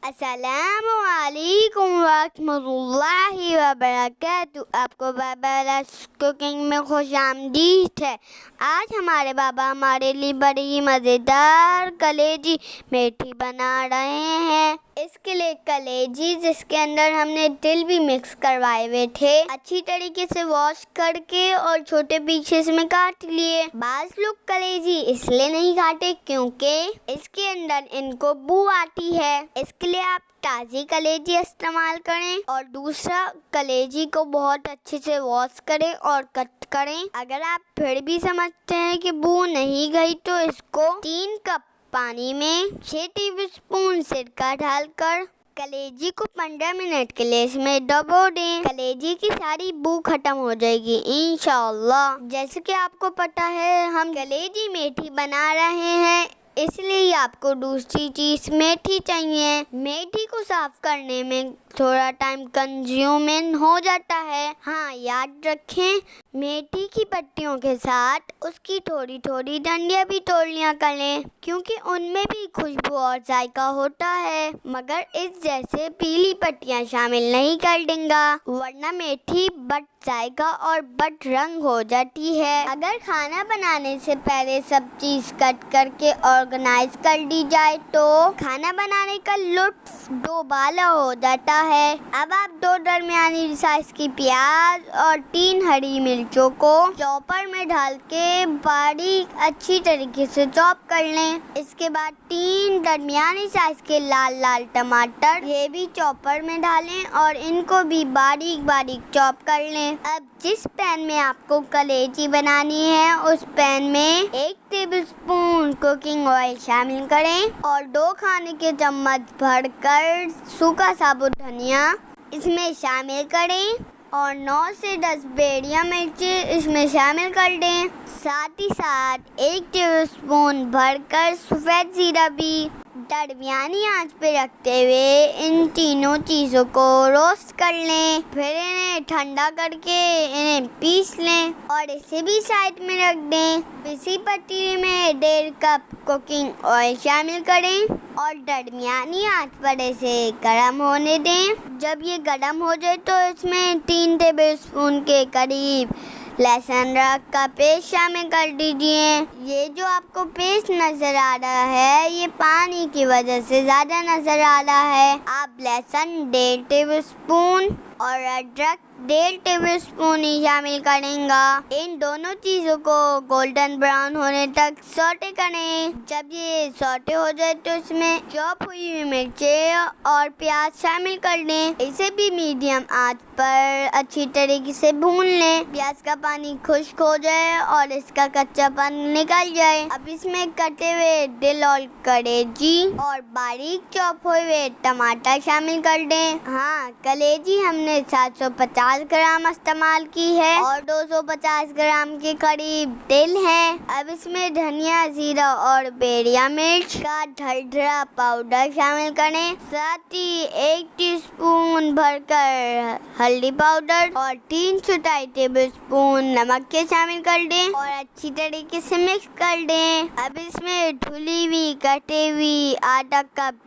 अस्सलामु अलैकुम वरहमतुल्लाहि वबरकातुहू। आपको बाबा कुकिंग में खुशामदीद है। आज हमारे बाबा हमारे लिए बड़ी ही मज़ेदार कलेजी मेथी बना रहे हैं। इसके लिए कलेजी, जिसके अंदर हमने तिल भी मिक्स करवाए हुए थे, अच्छी तरीके से वॉश करके और छोटे पीसेस में काट लिए। बाज़ लोग कलेजी इसलिए नहीं काटे क्योंकि इसके अंदर इनको बू आती है। इसके लिए आप ताज़ी कलेजी इस्तेमाल करें और दूसरा कलेजी को बहुत अच्छे से वॉश करें और कट करें। अगर आप फिर भी समझते हैं कि बू नहीं गई तो इसको 3 कप पानी में 6 टेबलस्पून सिरका डालकर कलेजी को 15 मिनट के लिए इसमें डुबो दें। कलेजी की सारी बू खत्म हो जाएगी इंशाअल्लाह। जैसे कि आपको पता है हम कलेजी मेथी बना रहे हैं, इसलिए आपको दूसरी चीज़ मेथी चाहिए। मेथी को साफ करने में थोड़ा टाइम कंज्यूमिंग हो जाता है। हाँ, याद रखें मेथी की पत्तियों के साथ उसकी थोड़ी थोड़ी डंडियाँ भी तोड़ लिया करें, क्योंकि उनमें भी खुशबू और जायका होता है। मगर इस जैसे पीली पत्तियाँ शामिल नहीं कर देंगे, वरना मेथी बट जाएगा और बट रंग हो जाती है। अगर खाना बनाने से पहले सब चीज़ कट करके ऑर्गेनाइज कर दी जाए तो खाना बनाने का लुत्फ दोबाला हो जाता है। अब आप 2 दरमियानी साइज की प्याज और 3 हरी मिर्चों को चॉपर में डाल के बारीक अच्छी तरीके से चॉप कर लें। इसके बाद 3 दरमियानी साइज के लाल लाल टमाटर, ये भी चॉपर में डालें और इनको भी बारीक बारीक चॉप कर लें। अब जिस पैन में आपको कलेजी बनानी है उस पैन में 1 टेबलस्पून कुकिंग ऑयल शामिल करें और 2 खाने के चम्मच भरकर सूखा साबुत धनिया इसमें शामिल करें और 9 से 10 बेड़ियाँ मिर्ची इसमें शामिल कर दें। साथ ही साथ 1 टेबलस्पून भरकर सफ़ेद जीरा भी दरमियानी आंच पे रखते हुए इन तीनों चीज़ों को रोस्ट कर लें। फिर इन्हें ठंडा करके इन्हें पीस लें और इसे भी साइड में रख दें। इसी पतीले में 1.5 कप कुकिंग ऑयल शामिल करें और दरमियानी आंच पर इसे गर्म होने दें। जब ये गर्म हो जाए तो इसमें 3 टेबलस्पून के करीब लहसुन अदरक का पेस्ट शामिल कर दीजिए। ये जो आपको पेस्ट नज़र आ रहा है ये पानी की वजह से ज़्यादा नज़र आ रहा है। आप लहसुन 1.5 टेबलस्पून और अदरक 1.5 टेबलस्पून ही शामिल करेंगे। इन दोनों चीज़ों को गोल्डन ब्राउन होने तक सौटे करें। जब ये सौटे हो जाए तो इसमें चॉप हुई हुई मिर्चें और प्याज शामिल कर दें। इसे भी मीडियम आंच पर अच्छी तरीके से भून लें। प्याज का पानी खुश्क हो जाए और इसका कच्चापन निकल जाए। अब इसमें कटे हुए दिल और कलेजी और बारीक चॉप हुए टमाटर शामिल कर दें। हाँ, कलेजी हमने 750 ग्राम इस्तेमाल की है और 250 ग्राम के करीब तिल है। अब इसमें धनिया, जीरा और बेड़िया मिर्च का ढलढला पाउडर शामिल करें। साथ ही 1 टीस्पून भरकर हल्दी पाउडर और 3 चौथाई टेबलस्पून नमक के शामिल कर दें और अच्छी तरीके से मिक्स कर दें। अब इसमें धुली हुई कटी हुई आधा कप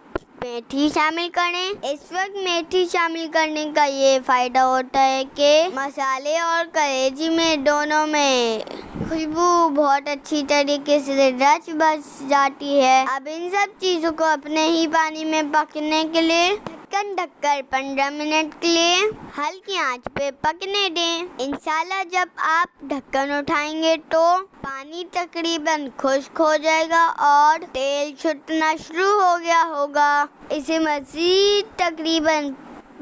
मेथी शामिल करें। इस वक्त मेथी शामिल करने का ये फ़ायदा होता है कि मसाले और कलेजी में दोनों में खुशबू बहुत अच्छी तरीके से रच बस जाती है। अब इन सब चीज़ों को अपने ही पानी में पकने के लिए ढक्कन ढककर 15 मिनट के लिए हल्की आंच पे पकने दें। इंशाल्लाह जब आप ढक्कन उठाएंगे तो पानी तकरीबन खुश्क हो जाएगा और तेल छूटना शुरू हो गया होगा। इसे मज़ीद तकरीबन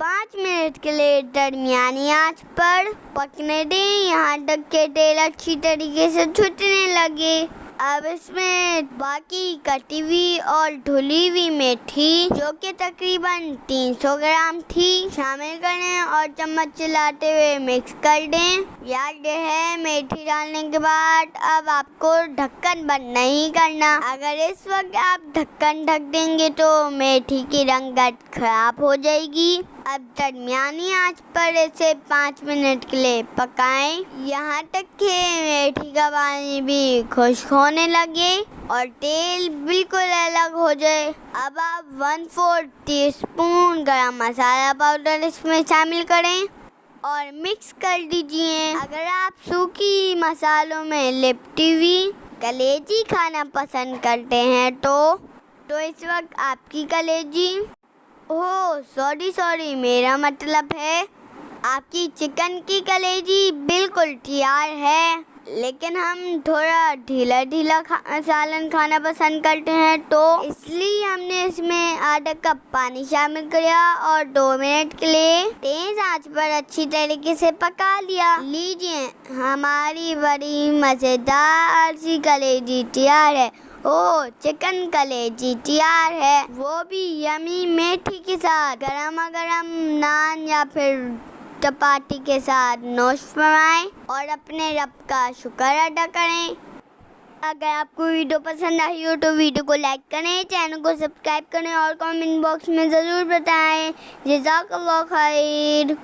5 मिनट के लिए दरमियानी आंच पर पकने दें, यहाँ तक के तेल अच्छी तरीके से छूटने लगे। अब इसमें बाकी कटी हुई और धुली हुई मेथी, जो कि तकरीबन 300 ग्राम थी, शामिल करें और चम्मच चलाते हुए मिक्स कर दें। याद है मेथी डालने के बाद अब आपको ढक्कन बंद नहीं करना। अगर इस वक्त आप ढक्कन ढक देंगे तो मेथी की रंगत खराब हो जाएगी। अब दरमियानी आंच पर इसे 5 मिनट के लिए पकाएं, यहाँ तक कि मेथी का पानी भी खुश्क होने लगे और तेल बिल्कुल अलग हो जाए। अब आप 1/4 टीस्पून गरम मसाला पाउडर इसमें शामिल करें और मिक्स कर दीजिए। अगर आप सूखी मसालों में लिपटी हुई कलेजी खाना पसंद करते हैं तो इस वक्त आपकी कलेजी, ओह सॉरी, मेरा मतलब है आपकी चिकन की कलेजी बिल्कुल तैयार है। लेकिन हम थोड़ा ढीला सालन खाना पसंद करते हैं तो इसलिए हमने इसमें आधा कप पानी शामिल किया और 2 मिनट के लिए तेज आंच पर अच्छी तरीके से पका लिया। लीजिए, हमारी बड़ी मज़ेदार सी कलेजी तैयार है। ओह, चिकन कलेजी तैयार है, वो भी यमी मेथी के साथ। गरम नान या फिर चपाती के साथ नोश फरमाएं और अपने रब का शुक्र अदा करें। अगर आपको वीडियो पसंद आई हो तो वीडियो को लाइक करें, चैनल को सब्सक्राइब करें और कमेंट बॉक्स में ज़रूर बताएं। जज़ाकल्लाह खैर।